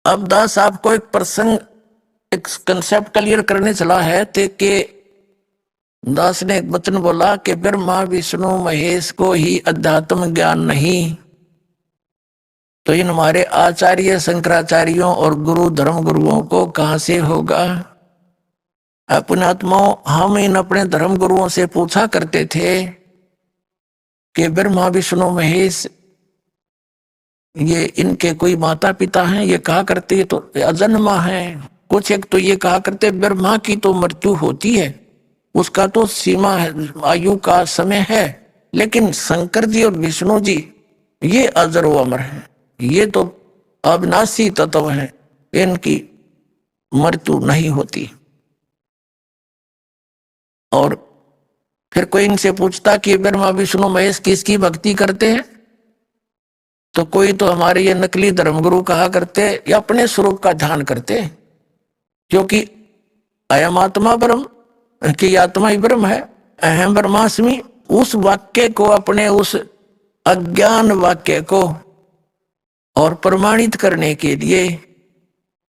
अब दास आपको एक प्रसंग, एक कंसेप्ट क्लियर करने चला है ते कि दास ने एक वचन बोला कि ब्रह्मा विष्णु महेश को ही अध्यात्म ज्ञान नहीं, तो इन हमारे आचार्य शंकराचार्यों और गुरु धर्म गुरुओं को कहां से होगा। अपने आत्माओं, हम इन अपने धर्म गुरुओं से पूछा करते थे कि ब्रह्मा विष्णु महेश ये इनके कोई माता पिता हैं, ये कहा करते तो अजन्मा है। कुछ एक तो ये कहा करते ब्रह्मा की तो मृत्यु होती है, उसका तो सीमा है, आयु का समय है, लेकिन शंकर जी और विष्णु जी ये अजर व अमर है, ये तो अविनाशी तत्व है, इनकी मृत्यु नहीं होती। और फिर कोई इनसे पूछता कि ब्रह्मा विष्णु महेश किसकी भक्ति करते हैं, तो कोई तो हमारे ये नकली धर्मगुरु कहा करते या अपने स्वरूप का ध्यान करते, क्योंकि अयम आत्मा ब्रह्म की आत्मा ही ब्रह्म है, अहम ब्रह्मास्मि, उस वाक्य को, अपने उस अज्ञान वाक्य को और प्रमाणित करने के लिए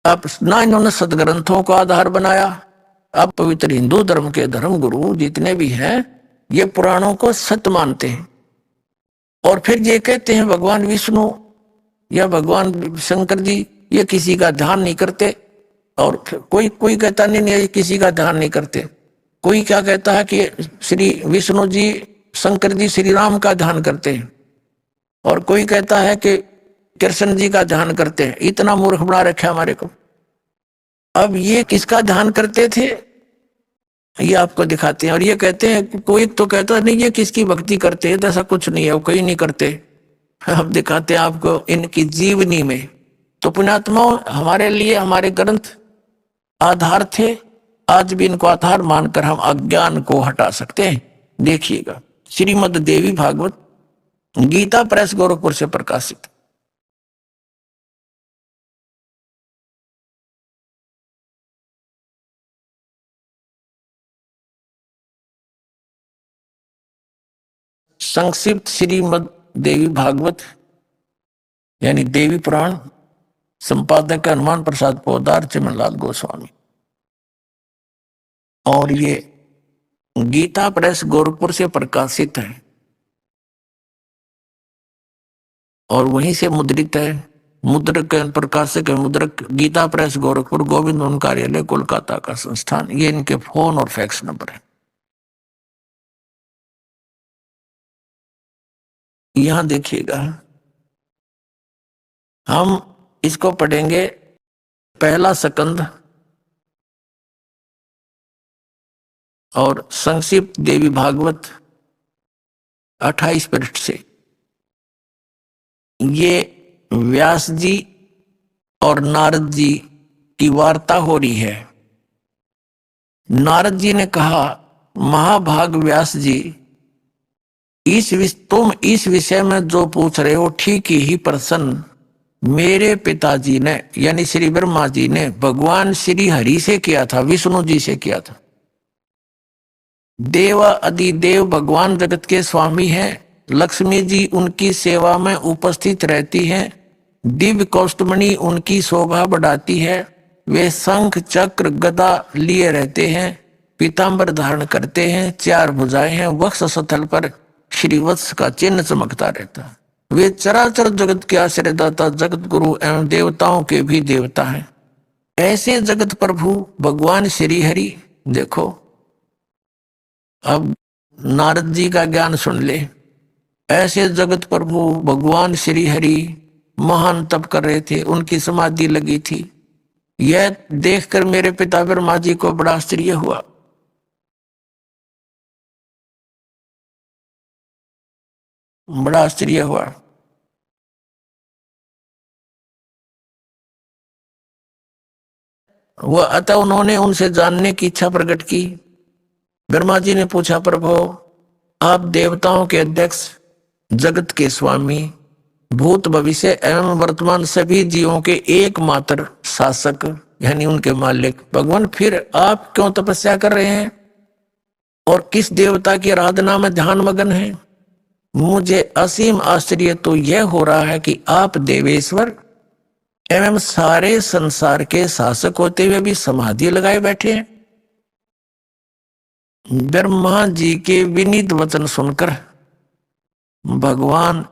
अब ना इन्होंने सदग्रंथों को आधार बनाया। अब पवित्र हिंदू धर्म के धर्म गुरु जितने भी हैं ये पुराणों को सत्य मानते हैं, और फिर ये कहते हैं भगवान विष्णु या भगवान शंकर जी ये किसी का ध्यान नहीं करते। और कोई कोई कहता नहीं ये किसी का ध्यान नहीं करते। कोई क्या कहता है कि श्री विष्णु जी शंकर जी श्री राम का ध्यान करते हैं, और कोई कहता है कि कृष्ण जी का ध्यान करते हैं। इतना मूर्ख बना रखा हमारे को। अब ये किसका ध्यान करते थे ये आपको दिखाते हैं, और ये कहते हैं, कोई तो कहता नहीं ये किसकी भक्ति करते हैं, ऐसा कुछ नहीं है, वो कोई नहीं करते। अब दिखाते हैं आपको इनकी जीवनी में। तो पुण्यात्माओं, हमारे लिए हमारे ग्रंथ आधार थे, आज भी इनको आधार मानकर हम अज्ञान को हटा सकते हैं। देखिएगा, श्रीमद् देवी भागवत गीता प्रेस गोरखपुर से प्रकाशित। संक्षिप्त श्रीमद् देवी भागवत यानी देवी पुराण, संपादक हनुमान प्रसाद पोदार, चिमनलाल गोस्वामी। और ये गीता प्रेस गोरखपुर से प्रकाशित है और वहीं से मुद्रित है। मुद्रक प्रकाशक है मुद्रक गीता प्रेस गोरखपुर, गोविंद वन कार्यालय, कोलकाता का संस्थान। ये इनके फोन और फैक्स नंबर है। यहां देखिएगा, हम इसको पढ़ेंगे पहला स्कंद और संक्षिप्त देवी भागवत 28 पृष्ठ से। ये व्यास जी और नारद जी की वार्ता हो रही है। नारद जी ने कहा, महाभाग व्यास जी, तुम इस विषय में जो पूछ रहे हो ठीक ही प्रश्न मेरे पिताजी ने यानी श्री ब्रह्मा जी ने भगवान श्री हरि से किया था, विष्णु जी से किया था। देव अधिदेव भगवान जगत के स्वामी हैं। लक्ष्मी जी उनकी सेवा में उपस्थित रहती हैं। दिव्य कौस्तुमणि उनकी शोभा बढ़ाती है। वे शंख चक्र गदा लिए रहते हैं, पीतांबर धारण करते हैं, 4 भुजाएं हैं, वक्ष स्थल पर श्रीवत्स का चिन्ह चमकता रहता है। वे चराचर जगत के आश्रयदाता, जगत गुरु एवं देवताओं के भी देवता हैं। ऐसे जगत प्रभु भगवान श्री हरि, देखो अब नारद जी का ज्ञान सुन ले। ऐसे जगत प्रभु भगवान श्री हरि महान तप कर रहे थे, उनकी समाधि लगी थी। यह देखकर मेरे पिता ब्रह्मा जी को बड़ा आश्चर्य हुआ। बड़ा आश्चर्य हुआ। वह अतः उन्होंने उनसे जानने की इच्छा प्रकट की। ब्रह्मा जी ने पूछा, प्रभु आप देवताओं के अध्यक्ष, जगत के स्वामी, भूत भविष्य एवं वर्तमान सभी जीवों के एकमात्र शासक यानी उनके मालिक भगवान, फिर आप क्यों तपस्या कर रहे हैं और किस देवता की आराधना में ध्यान मगन है? मुझे असीम आश्चर्य तो यह हो रहा है कि आप देवेश्वर एवं सारे संसार के शासक होते हुए भी समाधि लगाए बैठे हैं। ब्रह्मा जी के विनीत वचन सुनकर भगवान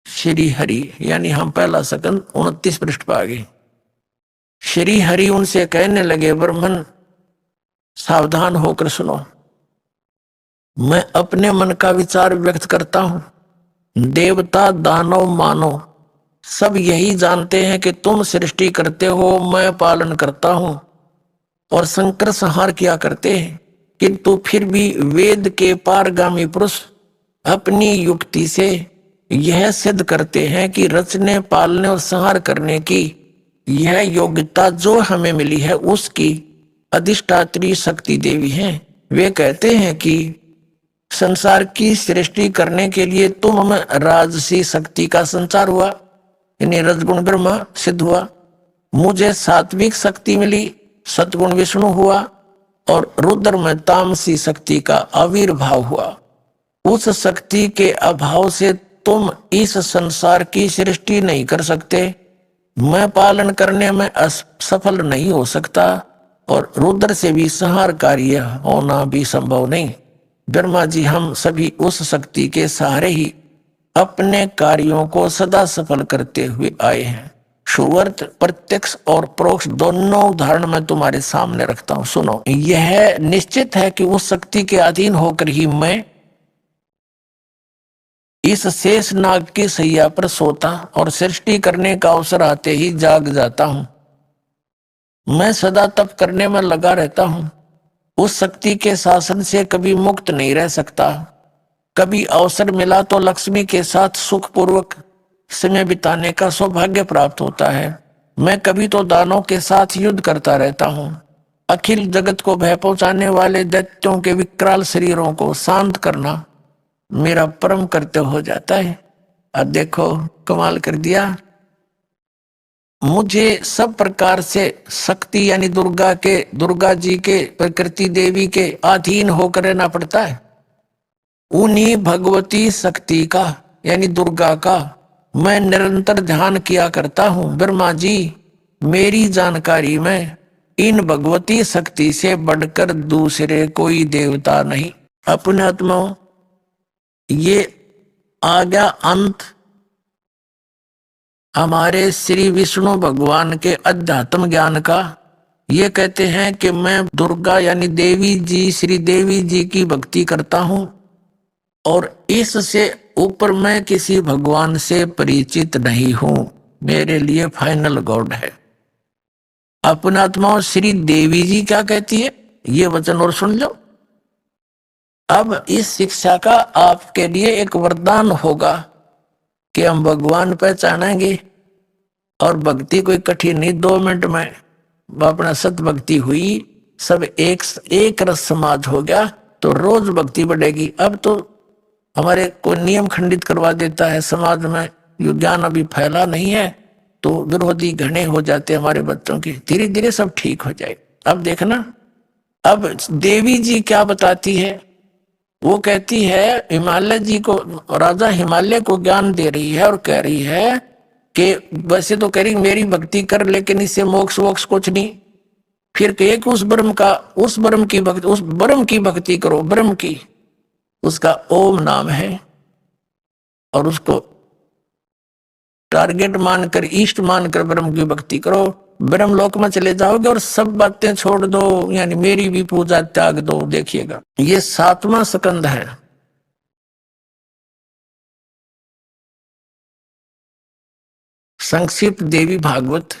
श्री हरि, यानी हम पहला सकंद 29 पृष्ठ पर आ गए। श्री हरि उनसे कहने लगे, ब्रह्मन सावधान होकर सुनो, मैं अपने मन का विचार व्यक्त करता हूं। देवता दानव मानव सब यही जानते हैं कि तुम सृष्टि करते हो, मैं पालन करता हूं और संकर संहार किया करते हैं, किंतु फिर भी वेद के पारगामी पुरुष अपनी युक्ति से यह सिद्ध करते हैं कि रचने पालने और संहार करने की यह योग्यता जो हमें मिली है उसकी अधिष्ठात्री शक्ति देवी है। वे कहते हैं कि संसार की सृष्टि करने के लिए तुम में राजसी शक्ति का संचार हुआ, यानी रजगुण ब्रह्मा सिद्ध हुआ। मुझे सात्विक शक्ति मिली, सतगुण विष्णु हुआ और रुद्र में तामसी शक्ति का आविर्भाव हुआ। उस शक्ति के अभाव से तुम इस संसार की सृष्टि नहीं कर सकते, मैं पालन करने में असफल नहीं हो सकता और रुद्र से भी संहार कार्य होना भी संभव नहीं। ब्रह्मा जी, हम सभी उस शक्ति के सहारे ही अपने कार्यों को सदा सफल करते हुए आए हैं। शुरुआत प्रत्यक्ष और परोक्ष दोनों उदाहरण मैं तुम्हारे सामने रखता हूं, सुनो। यह निश्चित है कि उस शक्ति के अधीन होकर ही मैं इस शेष नाग की सैया पर सोता और सृष्टि करने का अवसर आते ही जाग जाता हूं। मैं सदा तप करने में लगा रहता हूं। उस शक्ति के शासन से कभी मुक्त नहीं रह सकता। कभी अवसर मिला तो लक्ष्मी के साथ सुखपूर्वक समय बिताने का सौभाग्य प्राप्त होता है। मैं कभी तो दानों के साथ युद्ध करता रहता हूँ। अखिल जगत को भय पहुंचाने वाले दैत्यों के विकराल शरीरों को शांत करना मेरा परम कर्तव्य हो जाता है। अब देखो कमाल कर दिया। मुझे सब प्रकार से शक्ति यानी दुर्गा जी के प्रकृति देवी के अधीन होकर रहना पड़ता है। उन्हीं भगवती शक्ति का यानी दुर्गा का मैं निरंतर ध्यान किया करता हूं। ब्रह्मा जी, मेरी जानकारी में इन भगवती शक्ति से बढ़कर दूसरे कोई देवता नहीं। अपने आत्मा ये आ गया अंत हमारे श्री विष्णु भगवान के अध्यात्म ज्ञान का। ये कहते हैं कि मैं दुर्गा यानी देवी जी, श्री देवी जी की भक्ति करता हूं और इससे ऊपर मैं किसी भगवान से परिचित नहीं हूं। मेरे लिए फाइनल गॉड है। अपना आत्मा श्री देवी जी क्या कहती है ये वचन और सुन लो। अब इस शिक्षा का आपके लिए एक वरदान होगा कि हम भगवान पहचानेंगे और भक्ति कोई कठिन नहीं, 2 मिनट में अपना सत भक्ति हुई, सब एक रस समाज हो गया तो रोज भक्ति बढ़ेगी। अब तो हमारे कोई नियम खंडित करवा देता है समाज में, यो ज्ञान अभी फैला नहीं है तो विरोधी घने हो जाते हमारे बच्चों के। धीरे धीरे सब ठीक हो जाए। अब देखना, अब देवी जी क्या बताती है। वो कहती है हिमालय जी को, राजा हिमालय को ज्ञान दे रही है और कह रही है कि वैसे तो कह रही मेरी भक्ति कर लेकिन इससे मोक्ष वोक्ष कुछ नहीं। फिर कहे कि उस ब्रह्म की भक्ति करो। ब्रह्म की उसका ओम नाम है और उसको टारगेट मानकर, इष्ट मानकर ब्रह्म की भक्ति करो। ब्रह्म लोक में चले जाओगे और सब बातें छोड़ दो, यानी मेरी भी पूजा त्याग दो। देखिएगा ये 7वां स्कंद है। संक्षिप्त देवी भागवत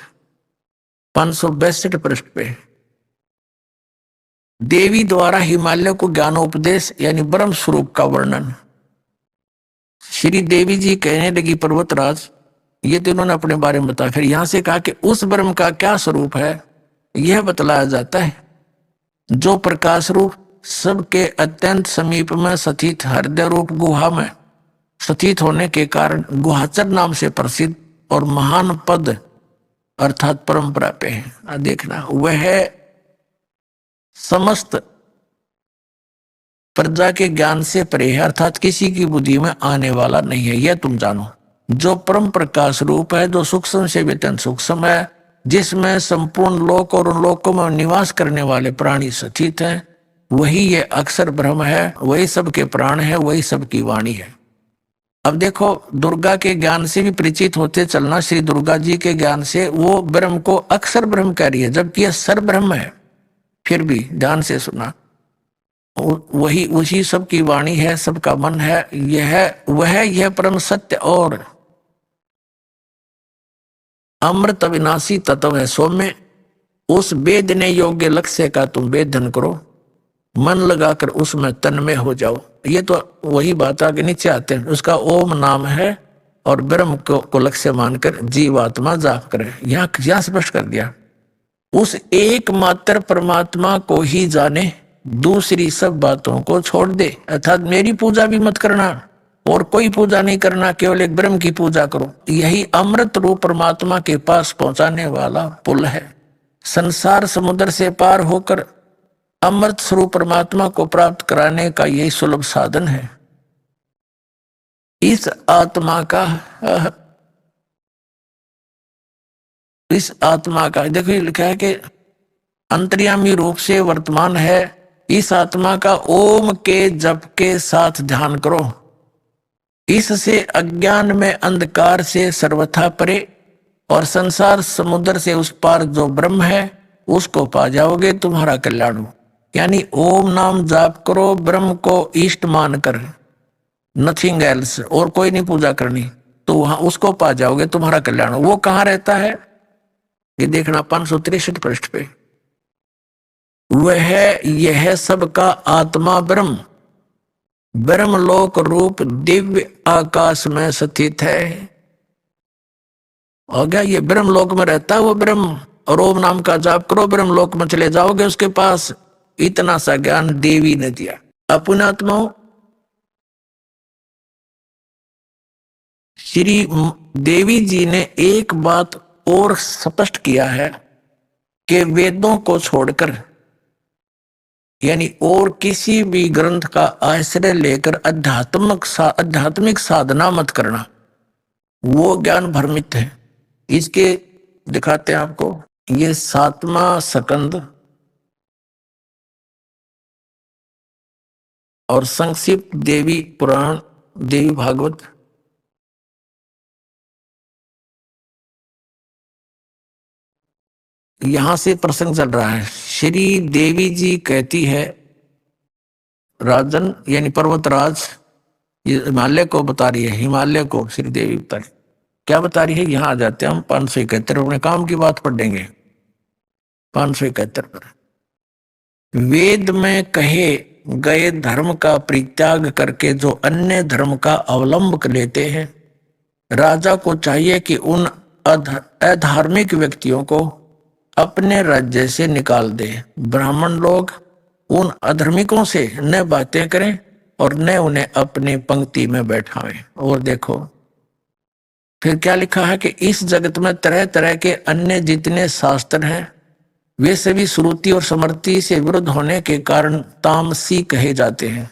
562 पृष्ठ पे देवी द्वारा हिमालय को ज्ञानोपदेश यानी ब्रह्म स्वरूप का वर्णन। श्री देवी जी कहने लगी, पर्वतराज, ये तो इन्होंने अपने बारे में बताया। फिर यहां से कहा कि उस ब्रह्म का क्या स्वरूप है यह बतलाया जाता है, जो प्रकाश रूप सबके अत्यंत समीप में स्थित हृदय रूप गुहा में स्थित होने के कारण गुहाचर नाम से प्रसिद्ध और महान पद अर्थात परंपरा पे है। देखना, वह समस्त प्रजा के ज्ञान से परे है, अर्थात किसी की बुद्धि में आने वाला नहीं है, यह तुम जानो। जो परम प्रकाश रूप है, जो सूक्ष्म से भी अत्यंत सूक्ष्म है, जिसमें संपूर्ण लोक और उन लोकों में निवास करने वाले प्राणी स्थित हैं, वही ये अक्षर ब्रह्म है, वही सबके प्राण है, वही सबकी वाणी है। अब देखो, दुर्गा के ज्ञान से भी परिचित होते चलना, श्री दुर्गा जी के ज्ञान से वो ब्रह्म को अक्षर ब्रह्म कह रही है, जबकि यह सर ब्रह्म है। फिर भी ध्यान से सुना, वही उसी सबकी वाणी है, सबका मन है, यह परम सत्य और अमृत अविनाशी तत्व है सौम्य। उस वेदने योग्य लक्ष्य का तुम वेदन करो, मन लगाकर उसमें तन्मय हो जाओ। ये तो वही बात आगे नीचे आते हैं, उसका ओम नाम है और ब्रह्म को लक्ष्य मानकर जीवात्मा जाप करे। यहाँ क्या स्पष्ट कर दिया, उस एकमात्र परमात्मा को ही जाने, दूसरी सब बातों को छोड़ दे। अर्थात मेरी पूजा भी मत करना और कोई पूजा नहीं करना, केवल एक ब्रह्म की पूजा करो। यही अमृत रूप परमात्मा के पास पहुंचाने वाला पुल है। संसार समुद्र से पार होकर अमृत स्वरूप परमात्मा को प्राप्त कराने का यही सुलभ साधन है। इस आत्मा का देखो लिखा है कि अंतर्यामी रूप से वर्तमान है। इस आत्मा का ओम के जप के साथ ध्यान करो, इससे अज्ञान में अंधकार से सर्वथा परे और संसार समुद्र से उस पार जो ब्रह्म है उसको पा जाओगे, तुम्हारा कल्याण हो। यानी ओम नाम जाप करो, ब्रह्म को इष्ट मानकर, नथिंग एल्स, और कोई नहीं पूजा करनी, तो वहां उसको पा जाओगे, तुम्हारा कल्याण हो। वो कहाँ रहता है ये देखना 563 पृष्ठ पे। वह यह सबका आत्मा ब्रह्म ब्रह्मलोक रूप दिव्य आकाश में स्थित है। हो गया, ये ब्रह्मलोक में रहता है वो ब्रह्म। और ओम नाम का जाप करो, ब्रह्मलोक में चले जाओगे उसके पास। इतना सा ज्ञान देवी ने दिया। अपने आत्माओं, श्री देवी जी ने एक बात और स्पष्ट किया है कि वेदों को छोड़कर, यानी और किसी भी ग्रंथ का आश्रय लेकर आध्यात्मिक साधना मत करना, वो ज्ञान भ्रमित है। इसके दिखाते हैं आपको, ये 7वां स्कंद और संक्षिप्त देवी पुराण, देवी भागवत। यहां से प्रसंग चल रहा है। श्री देवी जी कहती है, राजन यानी पर्वतराज, ये हिमालय को बता रही है, हिमालय को श्री देवी बता रही। क्या बता रही है, यहां आ जाते हैं हम 571 अपने काम की बात पढ़ेंगे 571 पर। वेद में कहे गए धर्म का परित्याग करके जो अन्य धर्म का अवलंब कर लेते हैं, राजा को चाहिए कि उन अधार्मिक व्यक्तियों को अपने राज्य से निकाल दे। ब्राह्मण लोग उन अधर्मिकों से न बातें करें और न उन्हें अपनी पंक्ति में बैठाएं। और देखो फिर क्या लिखा है कि इस जगत में तरह तरह के अन्य जितने शास्त्र हैं, वे सभी श्रुति और स्मृति से विरुद्ध होने के कारण तामसी कहे जाते हैं।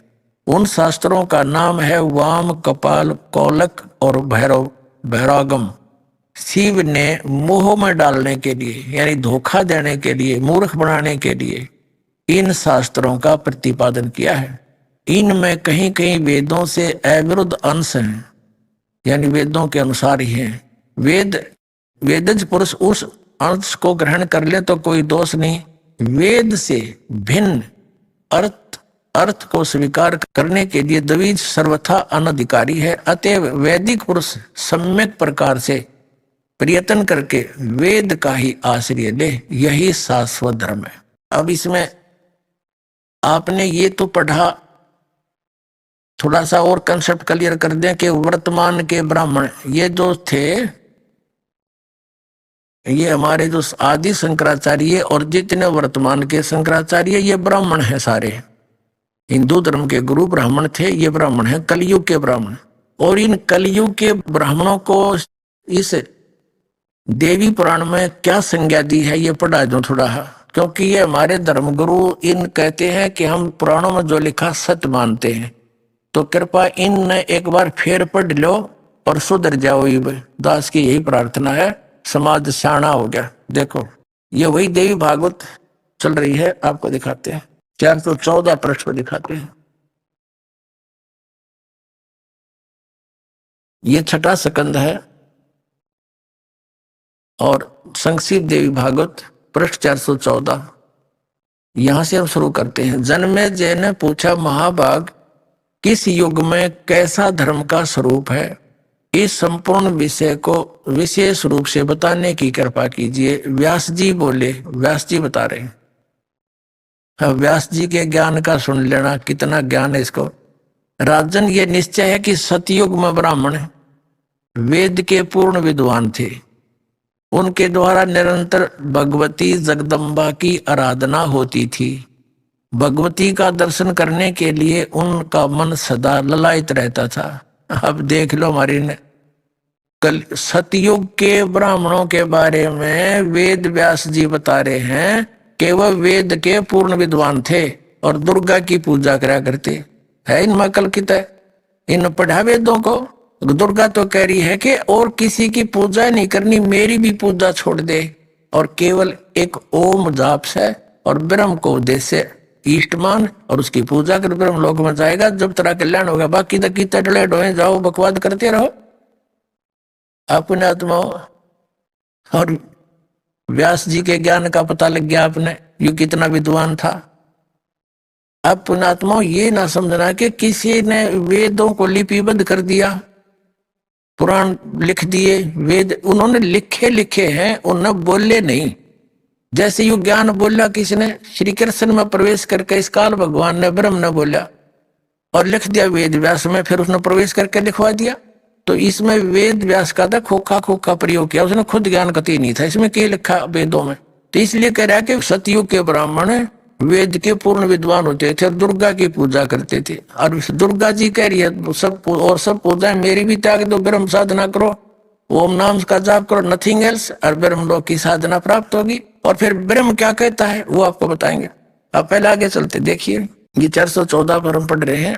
उन शास्त्रों का नाम है वाम, कपाल, कौलक और भैरवगम। शिव ने मोह में डालने के लिए, यानी धोखा देने के लिए, मूर्ख बनाने के लिए इन शास्त्रों का प्रतिपादन किया है। इनमें कहीं कहीं वेदों से अविरुद्ध अंश हैं, यानी वेदों के अनुसार ही हैं। वेदज पुरुष उस अंश को ग्रहण कर ले तो कोई दोष नहीं। वेद से भिन्न अर्थ को स्वीकार करने के लिए द्विज सर्वथा अनधिकारी है। अतएव वैदिक पुरुष सम्यक प्रकार से प्रयत्न करके वेद का ही आश्रय ले, यही शाश्वत धर्म है। अब इसमें आपने ये तो पढ़ा, थोड़ा सा और कंसेप्ट क्लियर कर दें कि वर्तमान के ब्राह्मण ये जो थे, ये हमारे जो आदि शंकराचार्य और जितने वर्तमान के शंकराचार्य, ये ब्राह्मण हैं सारे। हिंदू धर्म के गुरु ब्राह्मण थे, ये ब्राह्मण हैं, कलयुग के ब्राह्मण। और इन कलयुग के ब्राह्मणों को इस देवी पुराण में क्या संज्ञा दी है, ये पढ़ा दो थोड़ा, क्योंकि ये हमारे धर्मगुरु इन कहते हैं कि हम पुराणों में जो लिखा सत्य मानते हैं। तो कृपया इन एक बार फिर पढ़ लो और सुधर जाओ। ये दास की यही प्रार्थना है, समाज शाना हो गया। देखो ये वही देवी भागवत चल रही है, आपको दिखाते हैं 414 पृष्ठ पर दिखाते हैं। ये छठा स्कंद है और संक्षिप्त देवी भागवत पृष्ठ 414। यहां से हम शुरू करते हैं। जन्मेजय ने पूछा, महाभाग किस युग में कैसा धर्म का स्वरूप है, इस संपूर्ण विषय को विशेष रूप से बताने की कृपा कीजिए। व्यास जी बोले, व्यास जी बता रहे हैं। हाँ, व्यास जी के ज्ञान का सुन लेना, कितना ज्ञान है इसको। राजन, ये निश्चय है कि सतयुग में ब्राह्मण वेद के पूर्ण विद्वान थे। उनके द्वारा निरंतर भगवती जगदम्बा की आराधना होती थी। भगवती का दर्शन करने के लिए उनका मन सदा ललायित रहता था। अब देख लो हमारी कल सतयुग के ब्राह्मणों के बारे में वेद व्यास जी बता रहे हैं कि वह वेद के पूर्ण विद्वान थे और दुर्गा की पूजा करा करते है। इनमें कल्पित है, इन पढ़ा वेदों को। दुर्गा तो कह रही है कि और किसी की पूजा नहीं करनी, मेरी भी पूजा छोड़ दे और केवल एक ओम जाप से और ब्रह्म को उद्देश्य ईष्टमान और उसकी पूजा कर ब्रह्म लोक में जाएगा, जब तेरा कल्याण होगा। बाकी तक की तटले ढोए जाओ, बकवाद करते रहो अपने आत्मा। और व्यास जी के ज्ञान का पता लग गया आपने, यू कितना विद्वान था। अब पुण्यात्मा ये ना समझना कि किसी ने वेदों को लिपिबद्ध कर दिया, पुराण लिख दिए। वेद उन्होंने लिखे हैं, उन्होंने बोले नहीं। जैसे यू ज्ञान बोला किसी ने, श्री कृष्ण में प्रवेश करके इस काल भगवान ने ब्रह्म ने बोला और लिख दिया वेद व्यास में, फिर उसने प्रवेश करके लिखवा दिया। तो इसमें वेद व्यास का था खोखा खोखा प्रयोग किया, उसने खुद ज्ञान कति नहीं था। इसमें क्या लिखा वेदों में? तो इसलिए कह रहा है कि सतयुग के ब्राह्मण वेद के पूर्ण विद्वान होते थे और दुर्गा की पूजा करते थे। और दुर्गा जी कह रही है सब पूजा मेरी भी त्याग दो, ब्रह्म साधना करो, ओम नाम का जाप करो, नथिंग एल्स, और ब्रह्म लोक की साधना प्राप्त होगी। और फिर ब्रह्म क्या कहता है वो आपको बताएंगे। अब पहले आगे चलते देखिए, ये 414 पर हम पढ़ रहे हैं।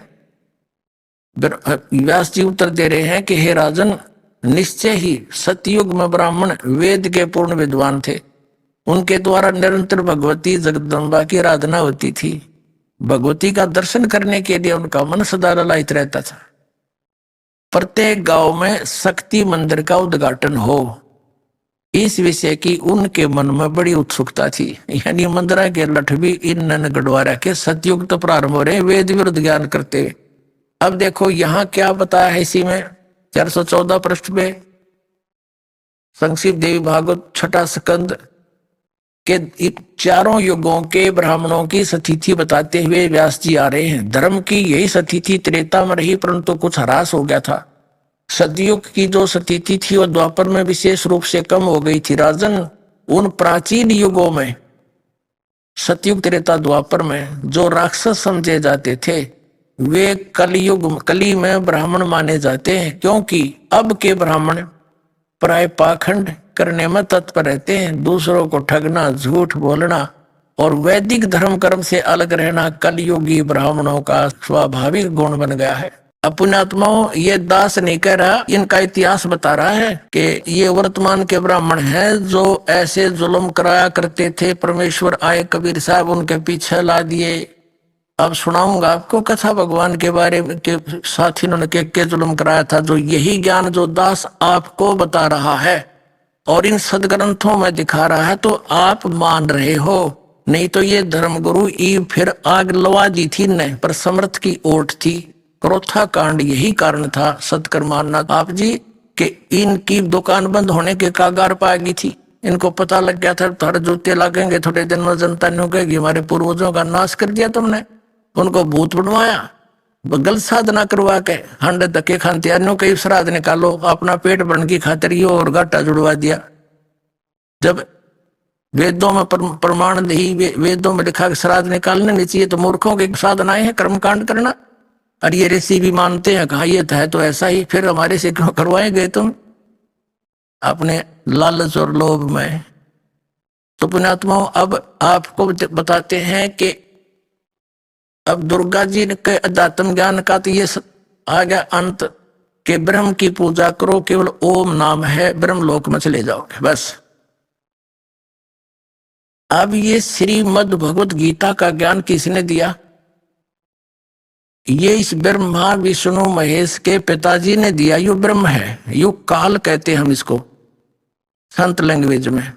व्यास जी उत्तर दे रहे हैं कि हे राजन, निश्चय ही सतयुग में ब्राह्मण वेद के पूर्ण विद्वान थे। उनके द्वारा निरंतर भगवती जगदम्बा की आराधना होती थी। भगवती का दर्शन करने के लिए उनका मन सदा ललायित रहता था। प्रत्येक गांव में शक्ति मंदिर का उद्घाटन हो, इस विषय की उनके मन में बड़ी उत्सुकता थी। यानी मंदिरा के लठ भी इन गढ़वारा के सतयुग तो प्रारंभ हो रहे वेद विरुद्ध ज्ञान करते हुए। अब देखो यहां क्या बताया है इसी में 414 पृष्ठ पे, संक्षिप्त देवी भागवत छठा स्कंद के चारों युगों के ब्राह्मणों की सतिथि बताते हुए व्यास जी आ रहे हैं। धर्म की यही सतिथि त्रेता में रही, परंतु कुछ ह्रास हो गया था। सतयुग की जो सतिथि थी वह द्वापर में विशेष रूप से कम हो गई थी। राजन, उन प्राचीन युगों में सतयुग त्रेता द्वापर में जो राक्षस समझे जाते थे वे कली में ब्राह्मण माने जाते हैं, क्योंकि अब के ब्राह्मण प्राय पाखंड करने में तत्पर रहते हैं। दूसरों को ठगना, झूठ बोलना और वैदिक धर्म कर्म से अलग रहना कलयुगी ब्राह्मणों का स्वाभाविक गुण बन गया है। पुण्यात्माओं, ये दास नहीं कह रहा, इनका इतिहास बता रहा है कि ये वर्तमान के ब्राह्मण हैं जो ऐसे जुल्म कराया करते थे। परमेश्वर आए, कबीर साहब उनके पीछे ला दिए। अब सुनाऊंगा आपको कथा भगवान के बारे में के साथ इन्होंने के जुल्म कराया था। जो यही ज्ञान जो दास आपको बता रहा है और इन सदग्रंथों में दिखा रहा है तो आप मान रहे हो, नहीं तो ये धर्मगुरु ई फिर आग लवा दी थी न, पर समर्थ की ओट थी। क्रोथा कांड यही कारण था सतकर्माना आप जी कि इनकी दुकान बंद होने के कागार पा गई थी। इनको पता लग गया था थोड़े जूते लगेंगे, थोड़े दिन में जनता नहीं कहेगी हमारे पूर्वजों का नाश कर दिया तुमने। उनको भूत बनवाया, गलत साधना करवा के हंड धक्के खाते अन्यों कई श्राद्ध निकालो, अपना पेट भरने की खातिर ये और घाटा जुड़वा दिया। जब वेदों में प्रमाण नहीं, वेदों में लिखा श्राद्ध निकालने नहीं चाहिए, तो मूर्खों के साधनाएं हैं कर्मकांड करना। और ये ऋषि भी मानते हैं, कहा ये है तो ऐसा ही, फिर हमारे से क्यों करवाए गए तुम अपने लालच और लोभ में। तो पुण्यात्माओं, अब आपको बताते हैं कि अब दुर्गा जी के अध्यात्म ज्ञान का तो ये आ गया अंत कि ब्रह्म की पूजा करो, केवल ओम नाम है, ब्रह्म लोक में चले जाओगे बस। अब ये श्रीमद् भगवत गीता का ज्ञान किसने दिया? ये इस ब्रह्मा विष्णु महेश के पिताजी ने दिया। यु ब्रह्म है, यु काल कहते हैं हम इसको संत लैंग्वेज में।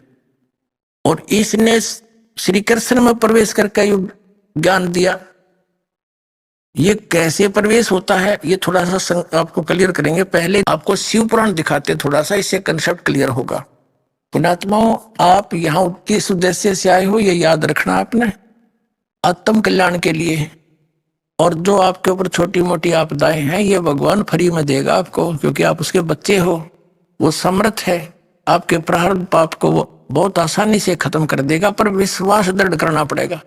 और इसने श्री कृष्ण में प्रवेश करके यु ज्ञान दिया। ये कैसे प्रवेश होता है ये थोड़ा सा आपको क्लियर करेंगे। पहले आपको शिव पुराण दिखाते थोड़ा सा, इससे कंसेप्ट क्लियर होगा। पुण्यात्माओं, आप यहाँ किस उद्देश्य से आए हो ये याद रखना आपने, आत्म कल्याण के लिए। और जो आपके ऊपर छोटी मोटी आपदाएं हैं ये भगवान फ्री में देगा आपको, क्योंकि आप उसके बच्चे हो। वो समर्थ है, आपके प्रारब्ध पाप को वो बहुत आसानी से खत्म कर देगा, पर विश्वास दृढ़ करना पड़ेगा,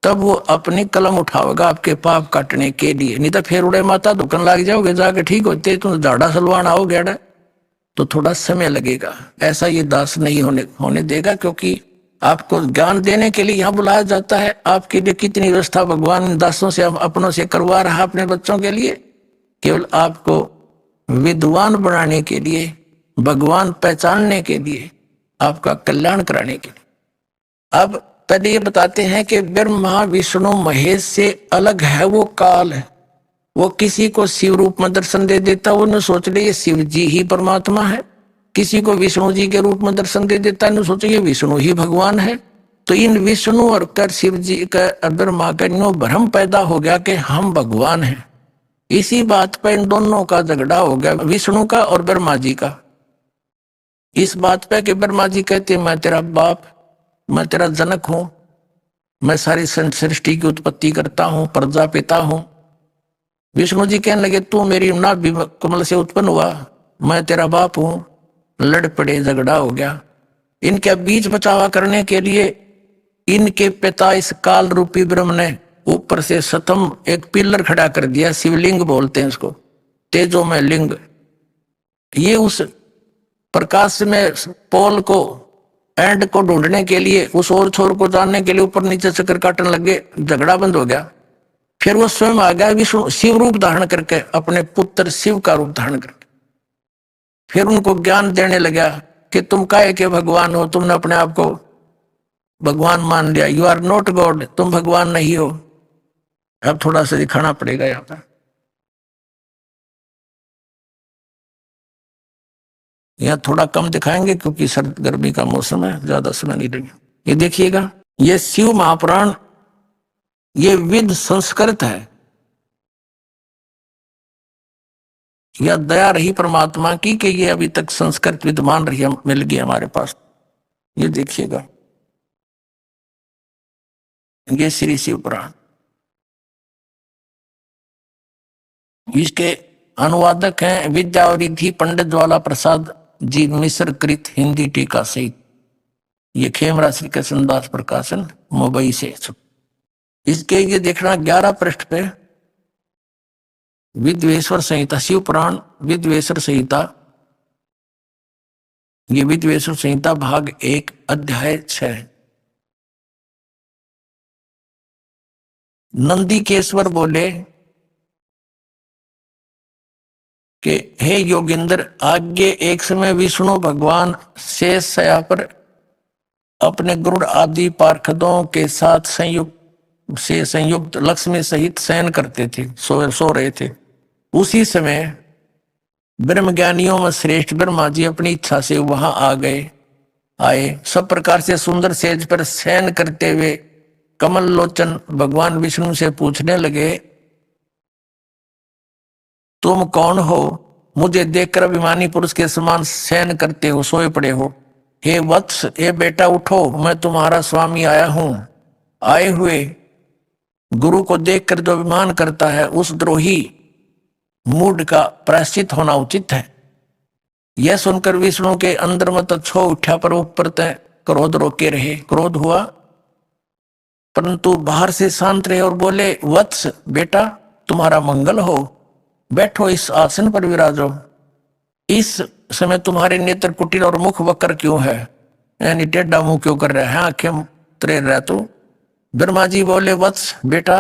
तब वो अपनी कलम उठाओगा आपके पाप काटने के लिए। नहीं तो फिर उड़े माता दुकान लग जाओगे जाके, ठीक होते तुम झाड़ा सलवान आओगे तो थोड़ा समय लगेगा। ऐसा ये दास नहीं होने देगा, क्योंकि आपको ज्ञान देने के लिए यहाँ बुलाया जाता है। आपके लिए कितनी व्यवस्था भगवान दासों से अपनों से करवा रहा अपने बच्चों के लिए, केवल आपको विद्वान बनाने के लिए, भगवान पहचानने के लिए, आपका कल्याण कराने के लिए। अब पहले ये बताते हैं कि ब्रह्मा विष्णु महेश से अलग है वो काल है। वो किसी को शिव रूप में दर्शन दे देता, वो न सोच ले ये शिव जी ही परमात्मा है। किसी को विष्णु जी के रूप में दर्शन दे देता है, न सोचे ये विष्णु ही भगवान है। तो इन विष्णु और कर शिव जी का ब्रह्मा का नो भ्रम पैदा हो गया कि हम भगवान हैं। इसी बात पर इन दोनों का झगड़ा हो गया, विष्णु का और ब्रह्मा जी का। इस बात पे कि ब्रह्मा जी कहते मैं तेरा बाप, मैं तेरा जनक हूं, मैं सारी सृष्टि की उत्पत्ति करता हूं, प्रजापिता हूं। विष्णु जी कहने लगे तू मेरी नाभि कमल से उत्पन्न हुआ, मैं तेरा बाप हूं। लड़ पड़े, झगड़ा हो गया। इनके बीच बचावा करने के लिए इनके पिता इस काल रूपी ब्रह्म ने ऊपर से सतम एक पिलर खड़ा कर दिया, शिवलिंग बोलते हैं इसको, तेजोमय लिंग। ये उस प्रकाश में पोल को एंड को ढूंढने के लिए, उस और छोर को जानने के लिए ऊपर नीचे चक्कर काटने लगे, झगड़ा बंद हो गया। फिर वो स्वयं आ गया विष्णु शिव रूप धारण करके, अपने पुत्र शिव का रूप धारण करके। फिर उनको ज्ञान देने लगा कि तुम काहे के भगवान हो, तुमने अपने आप को भगवान मान लिया, यू आर नॉट गॉड, तुम भगवान नहीं हो। अब थोड़ा सा दिखाना पड़ेगा यहाँ पर, यहाँ थोड़ा कम दिखाएंगे क्योंकि सर्द गर्मी का मौसम है, ज्यादा समय नहीं लगेगा। ये देखिएगा, ये शिव महापुराण ये विद संस्कृत है। यह दया रही परमात्मा की कि ये अभी तक संस्कृत विद्वान रही, मिल गई हमारे पास। ये देखिएगा, ये श्री शिव पुराण, इसके अनुवादक हैं विद्यावरिधि पंडित ज्वाला प्रसाद जी मिश्र कृत हिंदी टीका सहित। ये खेमरा श्री कृष्णदास प्रकाशन मुंबई से। इसके ये देखना 11 पृष्ठ पे विद्वेश्वर संहिता, शिव पुराण विद्वेश्वर संहिता, ये विद्वेश्वर संहिता भाग 1 अध्याय 6। नंदीकेश्वर बोले कि हे योगेंद्र, आगे एक समय विष्णु भगवान शेष शया पर अपने गरुड़ आदि पार्षदों के साथ संयुक्त लक्ष्मी सहित शयन करते थे, सो रहे थे। उसी समय ब्रह्मज्ञानियों में श्रेष्ठ ब्रह्मा जी अपनी इच्छा से वहां आए। सब प्रकार से सुंदर सेज पर शयन करते हुए कमल लोचन भगवान विष्णु से पूछने लगे, तुम कौन हो? मुझे देखकर अभिमानी पुरुष के समान शयन करते हो, सोए पड़े हो। हे वत्स, हे बेटा उठो, मैं तुम्हारा स्वामी आया हूं। आए हुए गुरु को देखकर जो अभिमान करता है उस द्रोही मूड का प्रायश्चित होना उचित है। यह सुनकर विष्णु के अंदर मत छो उठा, पर ऊपर तय क्रोध रोके रहे। क्रोध हुआ परंतु बाहर से शांत रहे और बोले, वत्स बेटा तुम्हारा मंगल हो, बैठो इस आसन पर विराजो। इस समय तुम्हारे नेत्र कुटिल और मुख वक्र क्यों है, यानी टेढ़ा मुंह क्यों कर रहा है, आंखें तरे रहा तू। ब्रह्मा जी बोले, वत्स बेटा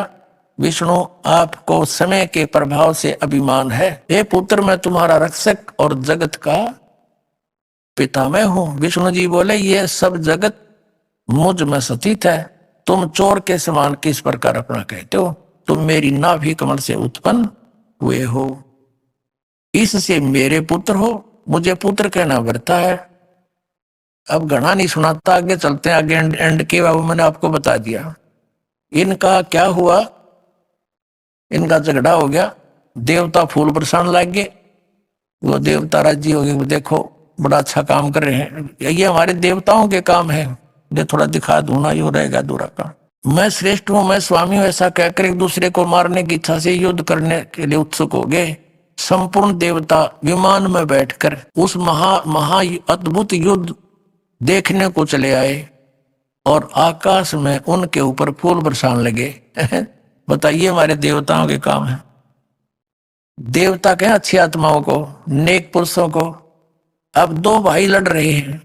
विष्णु आपको समय के प्रभाव से अभिमान है। हे पुत्र, मैं तुम्हारा रक्षक और जगत का पिता मैं हूं। विष्णु जी बोले, ये सब जगत मुझ में स्थित है। तुम चोर के समान किस प्रकार अपना कहते हो? तुम मेरी नाभि कमल से उत्पन्न हुए हो, इससे मेरे पुत्र हो। मुझे पुत्र कहना बढ़ता है। अब घना नहीं सुनाता, आगे चलते हैं। आगे एंड के बाबू मैंने आपको बता दिया। इनका क्या हुआ, इनका झगड़ा हो गया, देवता फूल बरसाने लग गए। वो देवता राजी हो गए, देखो बड़ा अच्छा काम कर रहे हैं, ये हमारे देवताओं के काम है, ये थोड़ा दिखा दूंगा, यो रहेगा अधूरा काम। मैं श्रेष्ठ हूं, मैं स्वामी हूं, ऐसा कहकर एक दूसरे को मारने की इच्छा से युद्ध करने के लिए उत्सुक हो गए। संपूर्ण देवता विमान में बैठकर उस महा अद्भुत युद्ध देखने को चले आए और आकाश में उनके ऊपर फूल बरसाने लगे। बताइए, हमारे देवताओं के काम है। देवता कहें अच्छी आत्माओं को, नेक पुरुषों को। अब दो भाई लड़ रहे हैं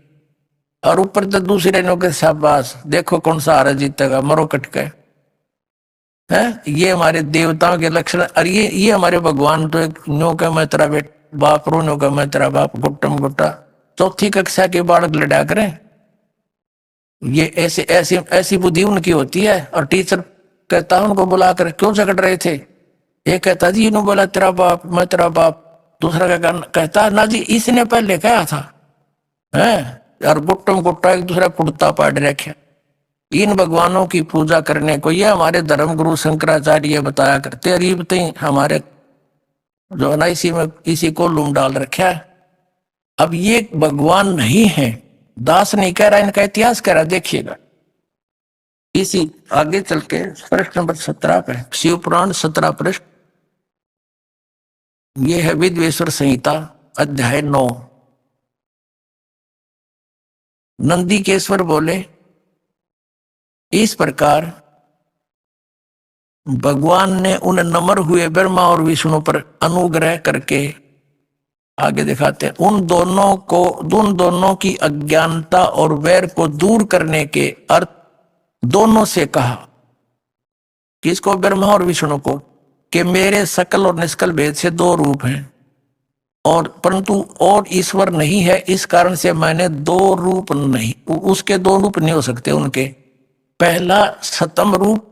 और ऊपर तो दूसरे नो के शाबाश, देखो कौन सा हारा जीतेगा, मरो कट के। है ये हमारे देवताओं के लक्षण। और ये हमारे भगवान तो एक नो का मैं तेरा बाप रो, नो का मैं तेरा बाप, गुट्टम गुट्टा। चौथी कक्षा के बालक लड़ा करें, ये ऐसे ऐसी ऐसी बुद्धि उनकी होती है। और टीचर कहता है उनको बुलाकर, क्यों झगड़ रहे थे? एक कहता जी इन्होंने बोला तेरा बाप, मैं तेरा बाप। दूसरा कहता ना जी इसने पहले कहा था। है और गुट्टम गुट्टा एक दूसरा कुर्ता पाड़ रखे। इन भगवानों की पूजा करने को ये हमारे धर्म गुरु शंकराचार्य बताया करते। अरीब हमारे जो है ना इसी को लूम डाल रखा है। अब ये भगवान नहीं है, दास नहीं कह रहा, इनका इतिहास कह रहा। देखिएगा इसी आगे चल के पृष्ठ नंबर 17 पे, शिव पुराण 17 पृष्ठ, ये है विद्वेश्वर संहिता अध्याय 9। नंदीकेश्वर बोले, इस प्रकार भगवान ने उन नम्र हुए ब्रह्मा और विष्णु पर अनुग्रह करके, आगे दिखाते हैं, उन दोनों की अज्ञानता और वैर को दूर करने के अर्थ दोनों से कहा। किसको? ब्रह्मा और विष्णु को, कि मेरे सकल और निष्कल भेद से दो रूप हैं और परंतु और ईश्वर नहीं है, इस कारण से मैंने दो रूप नहीं, उसके दो रूप नहीं हो सकते उनके। पहला सतम रूप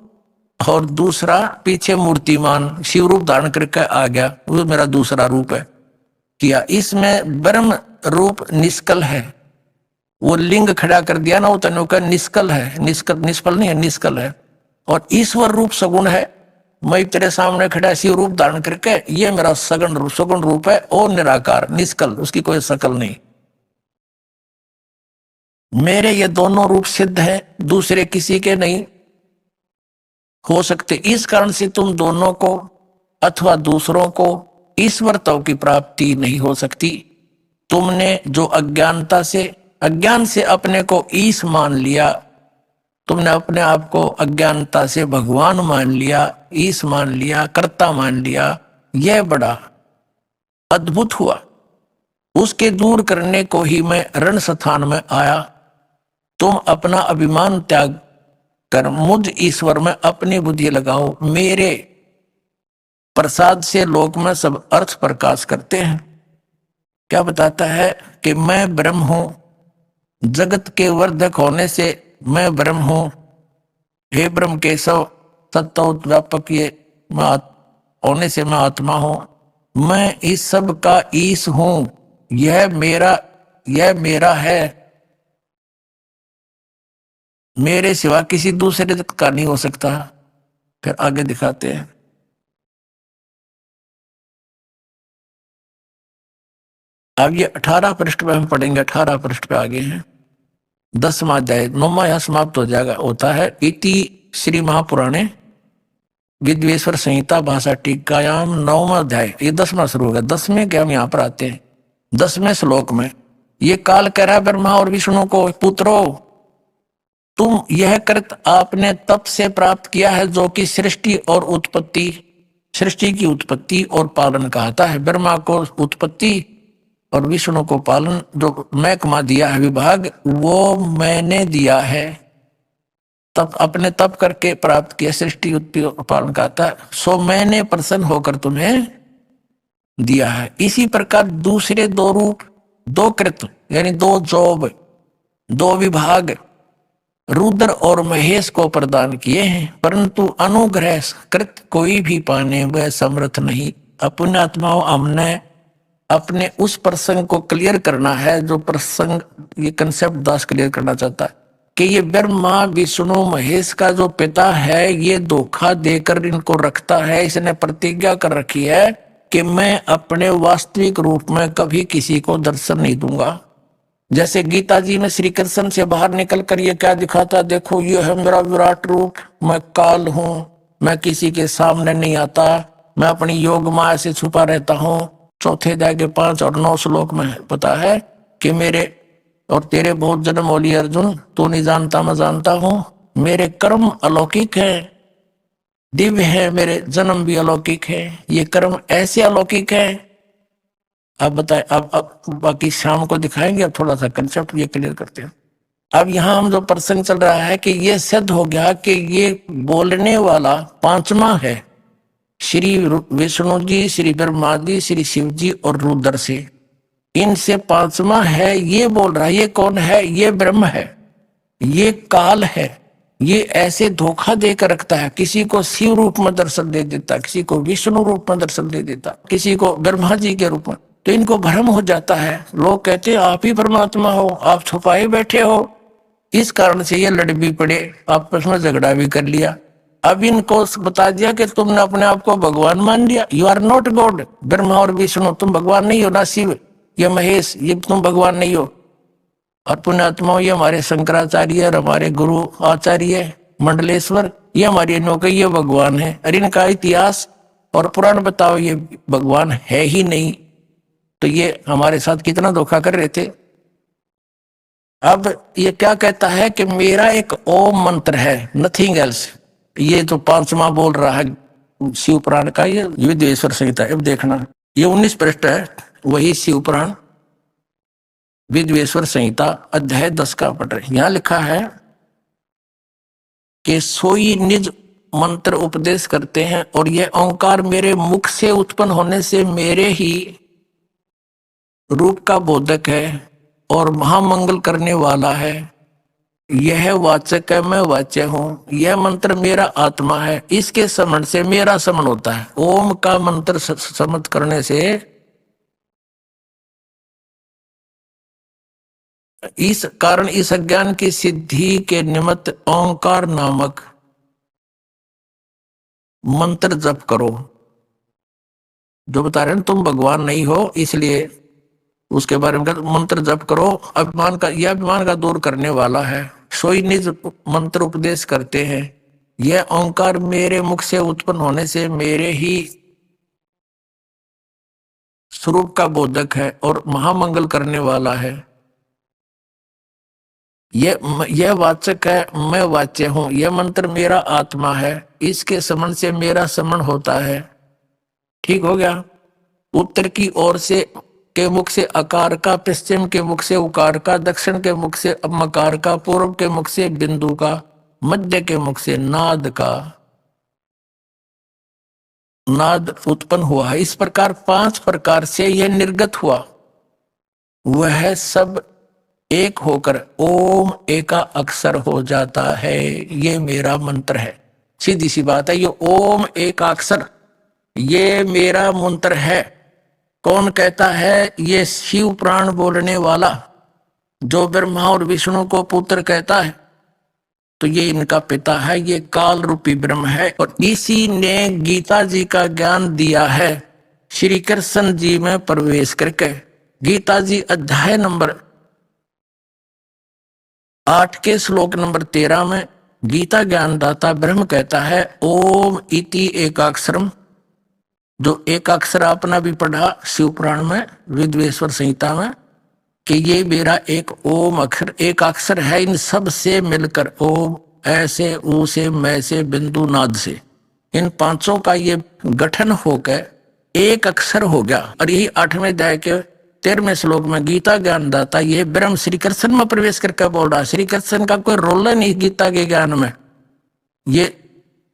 और दूसरा पीछे मूर्तिमान शिव रूप धारण करके आ गया, वो मेरा दूसरा रूप है किया। इसमें ब्रह्म रूप निष्कल है, वो लिंग खड़ा कर दिया ना, वो तनु का निष्कल है, निष्फल नहीं है, निष्कल है। और ईश्वर रूप सगुण है, मैं तेरे सामने खड़ा शिव रूप धारण करके, ये मेरा सगुण रूप है और निराकार निष्कल, उसकी कोई शकल नहीं। मेरे ये दोनों रूप सिद्ध है, दूसरे किसी के नहीं हो सकते। इस कारण से तुम दोनों को अथवा दूसरों को ईश्वरत्व की प्राप्ति नहीं हो सकती। तुमने जो अज्ञान से अपने को ईश मान लिया, तुमने अपने आप को अज्ञानता से भगवान मान लिया, ईश मान लिया, कर्ता मान लिया, यह बड़ा अद्भुत हुआ। उसके दूर करने को ही मैं रण स्थान में आया। तुम अपना अभिमान त्याग कर मुझ ईश्वर में अपनी बुद्धि लगाओ। मेरे प्रसाद से लोक में सब अर्थ प्रकाश करते हैं। क्या बताता है कि मैं ब्रह्म हूं, जगत के वर्धक होने से मैं ब्रह्म हूं। हे ब्रह्म केशव, सत्ता व्यापक ये होने से मैं आत्मा हूं। मैं इस सब का ईश हूं, यह मेरा है, मेरे सिवा किसी दूसरे का नहीं हो सकता। फिर आगे दिखाते हैं, अब ये 18 पृष्ठ पे हम पढ़ेंगे। 18 पृष्ठ पे आगे हैं, 10वां अध्याय, 9वां यहां समाप्त हो जाएगा। होता है इति श्री महापुराणे विद्वेश्वर संहिता भाषा टीकायाम 9वां अध्याय, ये 10वां शुरू होगा। 10वें के हम यहाँ पर आते हैं। 10वें श्लोक में ये काल कह रहा है ब्रह्मा और विष्णु को, पुत्रो तुम यह कृत आपने तप से प्राप्त किया है जो कि सृष्टि की उत्पत्ति और पालन कहता है। ब्रह्मा को उत्पत्ति और विष्णु को पालन, जो महकमा दिया है विभाग, वो मैंने दिया है। तब अपने तप करके प्राप्त किया सृष्टि उत्पत्ति पालन करता है, सो मैंने प्रसन्न होकर तुम्हें दिया है। इसी प्रकार दूसरे दो रूप, दो कृत यानी दो जॉब, दो विभाग रुद्र और महेश को प्रदान किए हैं, परंतु अनुग्रह कृत कोई भी पाने वह समर्थ नहीं। अपने आत्माओं हमने अपने उस प्रसंग को क्लियर करना है, जो प्रसंग ये कंसेप्ट दास क्लियर करना चाहता है कि ये ब्रह्मा विष्णु महेश का जो पिता है ये धोखा देकर इनको रखता है। इसने प्रतिज्ञा कर रखी है कि मैं अपने वास्तविक रूप में कभी किसी को दर्शन नहीं दूंगा। जैसे गीता जी में श्री कृष्ण से बाहर निकल कर ये क्या दिखाता, देखो ये है मेरा विराट रूप, मैं काल हूं, मैं किसी के सामने नहीं आता, मैं अपनी योग माया से छुपा रहता हूं। चौथे अध्याय के 5 और 9 श्लोक में पता है कि मेरे और तेरे बहुत जन्म होली अर्जुन, तू नहीं जानता मैं जानता हूं, मेरे कर्म अलौकिक है, दिव्य है, मेरे जन्म भी अलौकिक है, ये कर्म ऐसे अलौकिक है। अब बताए, अब बाकी शाम को दिखाएंगे, अब थोड़ा सा कंसेप्ट ये क्लियर करते हैं। अब यहाँ हम जो प्रसंग चल रहा है कि ये सिद्ध हो गया कि ये बोलने वाला पांचवा है श्री विष्णु जी, श्री ब्रह्मा जी, श्री शिव जी और रुद्र से, इनसे पांचवा है ये बोल रहा है। ये कौन है? ये ब्रह्म है, ये काल है, ये ऐसे धोखा देकर रखता है, किसी को शिव रूप में दर्शन दे देता, किसी को विष्णु रूप में दर्शन दे देता, किसी को ब्रह्मा जी के रूप में, तो इनको भ्रम हो जाता है। लोग कहते हैं आप ही परमात्मा हो, आप छुपाए बैठे हो। इस कारण से ये लड़ भी पड़े, आपस में झगड़ा भी कर लिया। अब इनको बता दिया कि तुमने अपने आप को भगवान मान लिया, you are not God. Brahma और विष्णु तुम भगवान नहीं हो, ना शिव या महेश ये तुम भगवान नहीं हो। और पुण्यात्मा ये हमारे शंकराचार्य और हमारे गुरु आचार्य मंडलेश्वर ये हमारी नौकरी ये भगवान है। और इनका इतिहास और पुराण बताओ ये भगवान है ही नहीं, तो ये हमारे साथ कितना धोखा कर रहे थे। अब ये क्या कहता है कि मेरा एक ओम मंत्र है, नथिंग एल्स। ये तो पांचवा बोल रहा है शिव पुराण का, ये विद्वेश्वर संहिता। अब देखना ये 19 पृष्ठ है, वही शिव पुराण विद्वेश्वर संहिता अध्याय 10 का पट। यहां लिखा है कि सोई निज मंत्र उपदेश करते हैं और यह ओंकार मेरे मुख से उत्पन्न होने से मेरे ही रूप का बोधक है और महामंगल करने वाला है। यह वाचक है, मैं वाच्य हूं। यह मंत्र मेरा आत्मा है, इसके समन से मेरा समन होता है। ओम का मंत्र समझ करने से इस कारण इस अज्ञान की सिद्धि के निमित्त ओंकार नामक मंत्र जप करो। जो बता रहे हैं तुम भगवान नहीं हो, इसलिए उसके बारे में मंत्र जप करो। अभिमान का यह अभिमान का दूर करने वाला है। सोई निज मंत्र उपदेश करते हैं। यह ओंकार मेरे मुख से उत्पन्न होने से मेरे ही स्वरूप का बोधक है और महामंगल करने वाला है। यह वाचक है, मैं वाच्य हूं। यह मंत्र मेरा आत्मा है, इसके समन से मेरा समन होता है। ठीक हो गया। उत्तर की ओर से के मुख से अकार का, पश्चिम के मुख से उकार का, दक्षिण के मुख से मकार का, पूर्व के मुख से बिंदु का, मध्य के मुख से नाद का नाद उत्पन्न हुआ है। इस प्रकार 5 प्रकार से यह निर्गत हुआ। वह सब एक होकर ओम एका अक्षर हो जाता है। ये मेरा मंत्र है। सीधी सी बात है, ये ओम एका अक्षर ये मेरा मंत्र है। कौन कहता है? ये शिव प्राण बोलने वाला, जो ब्रह्मा और विष्णु को पुत्र कहता है, तो ये इनका पिता है। ये काल रूपी ब्रह्म है और इसी ने गीता जी का ज्ञान दिया है श्री कृष्ण जी में प्रवेश करके। गीता जी अध्याय नंबर 8 के श्लोक नंबर 13 में गीता ज्ञानदाता ब्रह्म कहता है ओम इति एकाक्षरम। जो एक अक्षर आपने भी पढ़ा शिव पुराण में विद्वेश्वर संहिता में कि ये मेरा एक ओम अक्षर, एक अक्षर है इन सब से मिलकर। ओम ऐसे, ऊ से, मैं से, बिंदु नाद से, इन 5 का ये गठन होकर एक अक्षर हो गया। और यही 8वें अध्याय के 13वें श्लोक में गीता ज्ञानदाता ये ब्रह्म श्री कृष्ण में प्रवेश करके बोल रहा है। श्री कृष्ण का कोई रोल नहीं गीता के ज्ञान में। ये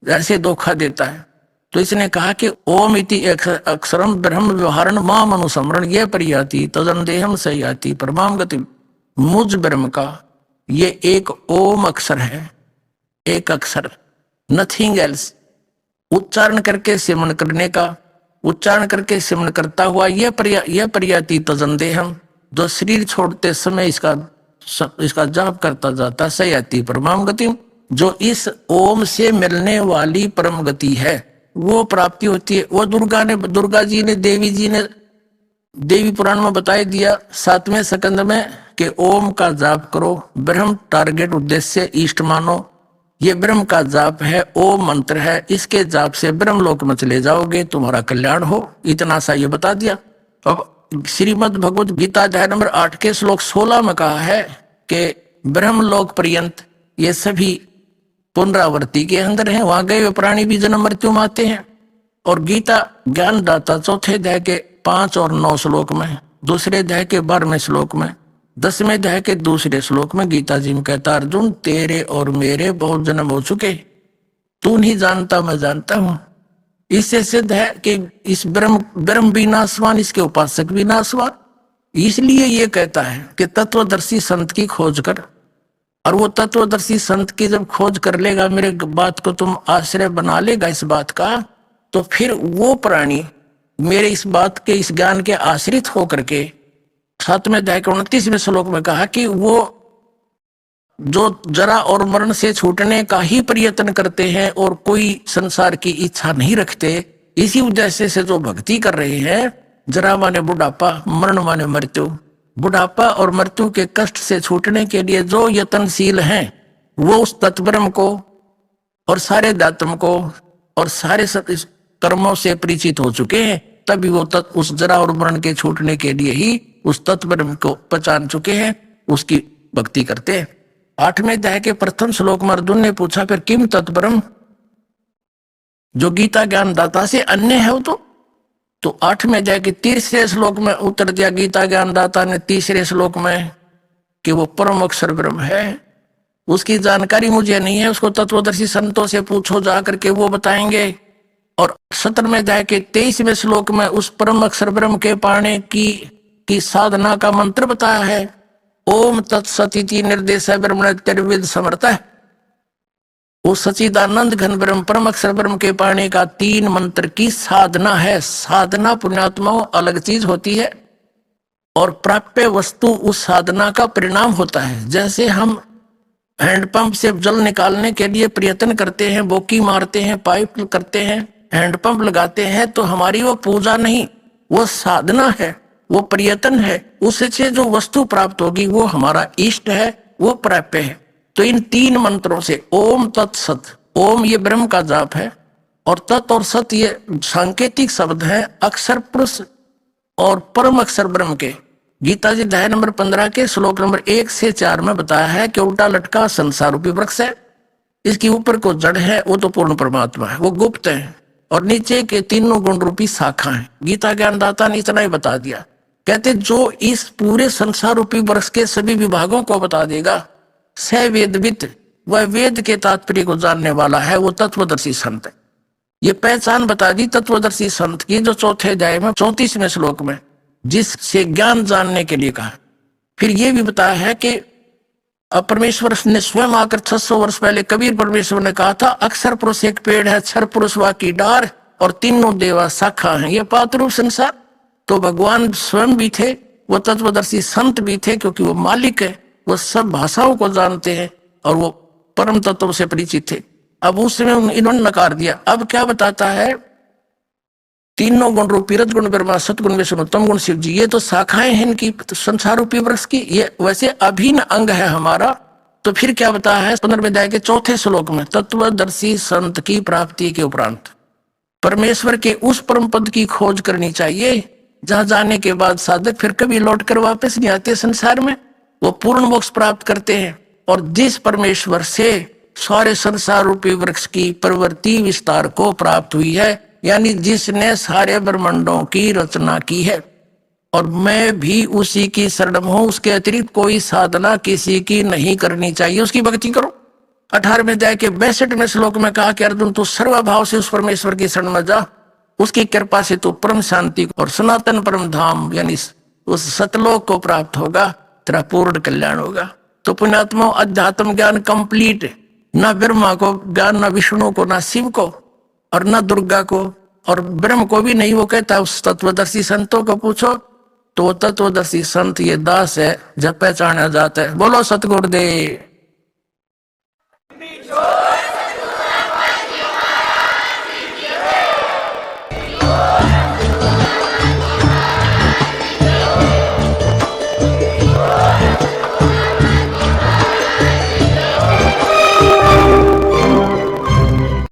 ऐसे धोखा देता है। तो इसने कहा कि ओम इति अक्षरम ब्रह्म व्यवहारण माम अनुसमरण ये परियाति तदंदेहम सयाति परमाम गति। मुझ ब्रह्म का ये एक ओम अक्षर है, एक अक्षर, नथिंग एल्स। उच्चारण करके सिमरण करने का, उच्चारण करके सिमरण करता हुआ यह परियाति तदंदेहम, जो शरीर छोड़ते समय इसका जाप करता जाता, सयाति परमाम गति, जो इस ओम से मिलने वाली परम गति है वो प्राप्ति होती है। वो दुर्गा जी ने देवी पुराण में बताई दिया 7वें स्कंद में कि ओम का जाप करो, ब्रह्म टारगेट उद्देश्य इष्ट मानो। ये ब्रह्म का जाप है, ओम मंत्र है, इसके जाप से ब्रह्म लोक में चले जाओगे, तुम्हारा कल्याण हो। इतना सा ये बता दिया। अब श्रीमद् भगवत गीता अध्याय नंबर 8 के श्लोक 16 में कहा है कि ब्रह्म लोक पर्यंत ये सभी पुनरावृत्ति के अंदर है, वहां गए हुए प्राणी भी जन्म मृत्यु में आते हैं। और गीता ज्ञान दाता चौथे अध्याय के 5 और 9 श्लोक में, दूसरे अध्याय के 12वें श्लोक में, 10वें अध्याय के दूसरे श्लोक में गीता जी में कहता, अर्जुन तेरे और मेरे बहुत जन्म हो चुके, तू नहीं जानता मैं जानता हूं। इससे सिद्ध है कि इस ब्रह्म भी नाशवान, इसके उपासक भी नाशवान। इसलिए ये कहता है कि तत्वदर्शी संत की खोज कर, और वो तत्वदर्शी संत की जब खोज कर लेगा, मेरे बात को तुम आश्रय बना लेगा इस बात का, तो फिर वो प्राणी मेरे इस बात के, इस ज्ञान के आश्रित होकर के 7वें अध्याय के 29वें श्लोक में कहा कि वो जो जरा और मरण से छूटने का ही प्रयत्न करते हैं और कोई संसार की इच्छा नहीं रखते, इसी उद्देश्य से जो भक्ति कर रहे हैं, जरा माने बुढ़ापा, मरण माने मृत्यु, बुढ़ापा और मृत्यु के कष्ट से छूटने के लिए जो यत्नशील हैं, वो उस तत्ब्रह्म को और सारे दात्म को और सारे कर्मों से परिचित हो चुके हैं, तभी वो उस जरा और मरण के छूटने के लिए ही उस तत्ब्रह्म को पहचान चुके हैं, उसकी भक्ति करते हैं। 8वें अध्याय के प्रथम श्लोक में अर्जुन ने पूछा, फिर किम तत्ब्रह्म, जो गीता ज्ञान दाता से अन्य है वो तो 8वें अध्याय के 3रे श्लोक में उत्तर दिया गीता ज्ञान दाता ने 3रे श्लोक में कि वो परम अक्षर ब्रह्म है। उसकी जानकारी मुझे नहीं है, उसको तत्वदर्शी संतों से पूछो जाकर के, वो बताएंगे। और 17वें अध्याय के 23वें श्लोक में उस परम अक्षर ब्रह्म के पाने की साधना का मंत्र बताया है, ओम तत्सदिति निर्देश ब्रह्मण त्रिविध समर्थ है। वो सचिदानंद घन ब्रह्म परम अक्षर ब्रह्म के पाने का 3 मंत्र की साधना है। साधना पुण्यात्माओं अलग चीज होती है और प्राप्य वस्तु उस साधना का परिणाम होता है। जैसे हम हैंडपंप से जल निकालने के लिए प्रयत्न करते हैं, बोकी मारते हैं, पाइप करते हैं, हैंडपंप लगाते हैं, तो हमारी वो पूजा नहीं, वो साधना है, वो प्रयत्न है। उससे जो वस्तु प्राप्त होगी वो हमारा इष्ट है, वो प्राप्य है। तो इन 3 मंत्रों से ओम तत्सत, ओम ये ब्रह्म का जाप है और तत् और सत ये सांकेतिक शब्द है अक्षर पुरुष और परम अक्षर ब्रह्म के। गीता जी अध्याय नंबर 15 के श्लोक नंबर 1 से 4 में बताया है कि उल्टा लटका संसार रूपी वृक्ष है, इसके ऊपर को जड़ है, वो तो पूर्ण परमात्मा है, वो गुप्त है, और नीचे के 3 गुण रूपी शाखा है। गीता ज्ञानदाता ने इतना ही बता दिया। कहते जो इस पूरे संसार रूपी वृक्ष के सभी विभागों को बता देगा, स वेदविद, वह वेद के तात्पर्य को जानने वाला है, वो तत्वदर्शी संत है। ये पहचान बता दी तत्वदर्शी संत की, जो 4थे अध्याय में 34वें श्लोक में जिससे ज्ञान जानने के लिए कहा। फिर ये भी बताया है कि परमेश्वर ने स्वयं आकर 600 वर्ष पहले कबीर परमेश्वर ने कहा था, अक्षर पुरुष एक पेड़ है, क्षर पुरुष वा की डार और तीनों देवा शाखा है, ये पातरूप संसार। तो भगवान स्वयं भी थे, वो तत्वदर्शी संत भी थे, क्योंकि वो मालिक है, वो सब भाषाओं को जानते हैं और वो परम तत्व से परिचित थे। अब उसमें इन्होंने नकार दिया। अब क्या बताता है, 3 गुण रूपी रजगुण ब्रह्मा, सतगुण विष्णु, तम गुण शिव जी, ये तो शाखाएं हैं इनकी संसार रूपी वृक्ष की, ये वैसे अभिन्न अंग है हमारा। तो फिर क्या बताया है 15वें अध्याय के 4थे श्लोक में, तत्वदर्शी संत की प्राप्ति के उपरांत परमेश्वर के उस परम पद की खोज करनी चाहिए, जहां जाने के बाद साधक फिर कभी लौट कर वापस नहीं आते संसार में, वो पूर्ण मोक्ष प्राप्त करते हैं। और जिस परमेश्वर से सारे संसार रूपी वृक्ष की प्रवृत्ति विस्तार को प्राप्त हुई है, यानी जिसने सारे ब्रह्मांडों की रचना की है, और मैं भी उसी की शरण हूं, उसके अतिरिक्त कोई साधना किसी की नहीं करनी चाहिए, उसकी भक्ति करो। 18वें अध्याय के 62वें श्लोक में कहा कि अर्जुन तू सर्वभाव से उस परमेश्वर की शरण में जा, उसकी कृपा से तू परम शांति और सनातन परम धाम यानी उस सतलोक को प्राप्त होगा, तेरा पूर्ण कल्याण होगा। तो पुण्यात्मा, अध्यात्म ज्ञान कंप्लीट है, ना ब्रह्मा को ज्ञान, ना विष्णु को, ना शिव को, और ना दुर्गा को, और ब्रह्म को भी नहीं। वो कहता उस तत्वदर्शी संतों को पूछो, तो वो तत्वदर्शी संत ये दास है जब पहचाना जाता है। बोलो सतगुरुदेव।